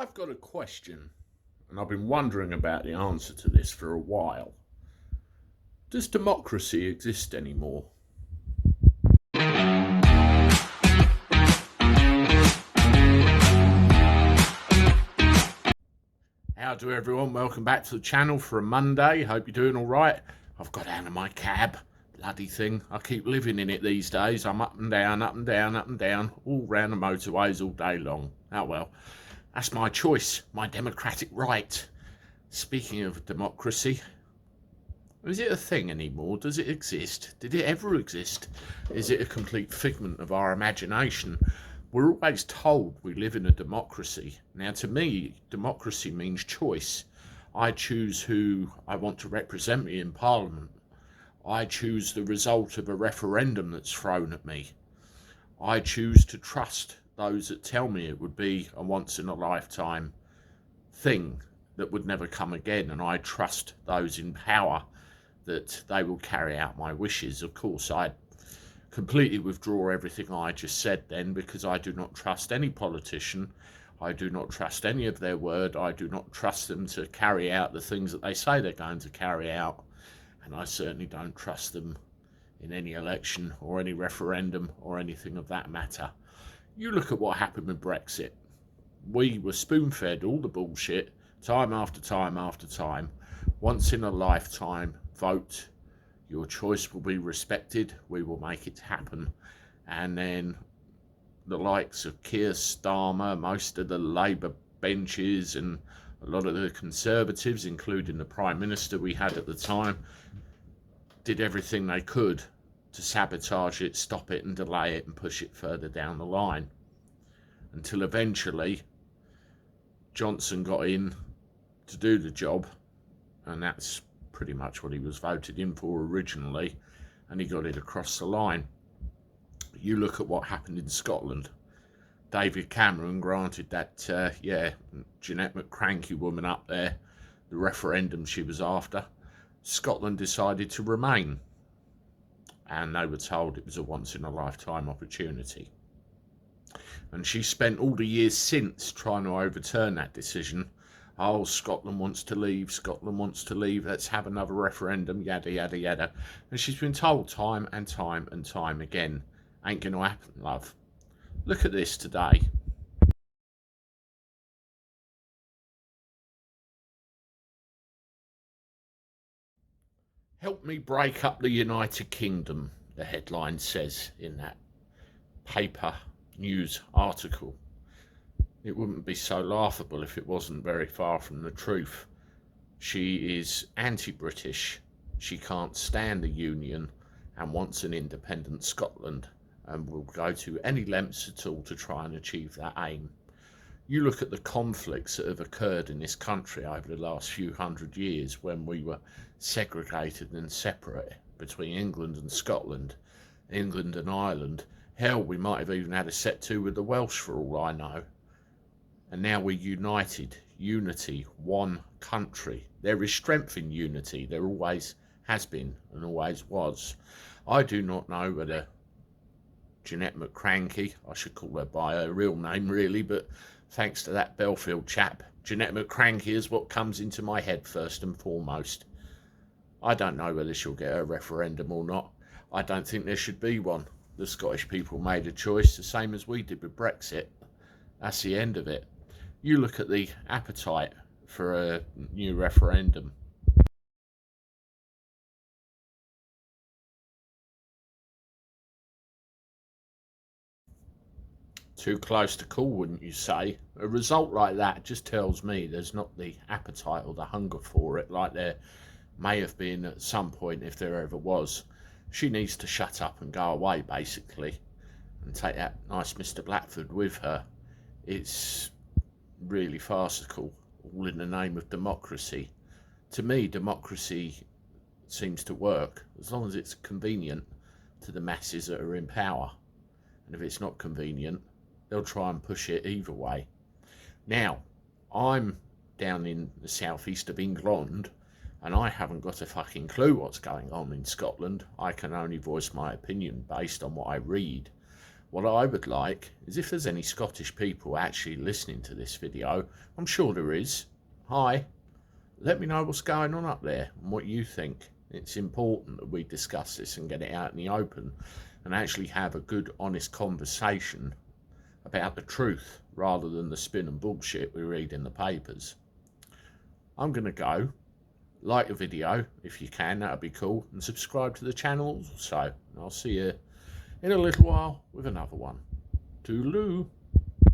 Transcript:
I've got a question, and I've been wondering about the answer to this for a while. Does democracy exist anymore? How do everyone? Welcome back to the channel for a Monday. Hope you're doing all right. I've got out of my cab. Bloody thing. I keep living in it these days. I'm up and down, up and down, up and down, all round the motorways all day long. Oh well. That's my choice, my democratic right. Speaking of democracy, is it a thing anymore? Does it exist? Did it ever exist? Is it a complete figment of our imagination? We're always told we live in a democracy. Now, to me, democracy means choice. I choose who I want to represent me in Parliament. I choose the result of a referendum that's thrown at me. I choose to trust those that tell me it would be a once-in-a-lifetime thing that would never come again, and I trust those in power that they will carry out my wishes. Of course, I completely withdraw everything I just said then, because I do not trust any politician. I do not trust any of their word. I do not trust them to carry out the things that they say they're going to carry out, and I certainly don't trust them in any election or any referendum or anything of that matter. You look at what happened with Brexit. We were spoon-fed all the bullshit time after time after time. Once in a lifetime vote, your choice will be respected, we will make it happen. And then the likes of Keir Starmer, most of the Labour benches and a lot of the Conservatives, including the Prime Minister we had at the time, did everything they could to sabotage it, stop it and delay it and push it further down the line, until eventually Johnson got in to do the job, and that's pretty much what he was voted in for originally, and he got it across the line. You look at what happened in Scotland. David Cameron granted that, Jeanette McCranky woman up there the referendum she was after. Scotland decided to remain, and they were told it was a once-in-a-lifetime opportunity. And she spent all the years since trying to overturn that decision. Oh, Scotland wants to leave, Scotland wants to leave, let's have another referendum, yada, yada, yada. And she's been told time and time and time again, ain't going to happen, love. Look at this today. Help me break up the United Kingdom, the headline says in that paper news article. It wouldn't be so laughable if it wasn't very far from the truth. She is anti-British. She can't stand the Union and wants an independent Scotland, and will go to any lengths at all to try and achieve that aim. You look at the conflicts that have occurred in this country over the last few hundred years, when we were segregated and separate between England and Scotland, England and Ireland. Hell, we might have even had a set to with the Welsh for all I know. And now we're united, unity, one country. There is strength in unity. There always has been and always was. I do not know whether Jeanette McCranky, I should call her by her real name really, but thanks to that Belfield chap, Jeanette McCranky is what comes into my head first and foremost. I don't know whether she'll get a referendum or not. I don't think there should be one. The Scottish people made a choice, the same as we did with Brexit. That's the end of it. You look at the appetite for a new referendum. Too close to call, wouldn't you say? A result like that just tells me there's not the appetite or the hunger for it like there may have been at some point, if there ever was. She needs to shut up and go away, basically, and take that nice Mr. Blackford with her. It's really farcical, all in the name of democracy. To me, democracy seems to work as long as it's convenient to the masses that are in power. And if it's not convenient, they'll try and push it either way. Now, I'm down in the southeast of England, and I haven't got a fucking clue what's going on in Scotland. I can only voice my opinion based on what I read. What I would like is if there's any Scottish people actually listening to this video, I'm sure there is. Hi, let me know what's going on up there and what you think. It's important that we discuss this and get it out in the open and actually have a good, honest conversation about the truth rather than the spin and bullshit we read in the papers. I'm going to go. Like the video if you can, that'd be cool, and subscribe to the channel also. I'll see you in a little while with another one. Toodaloo.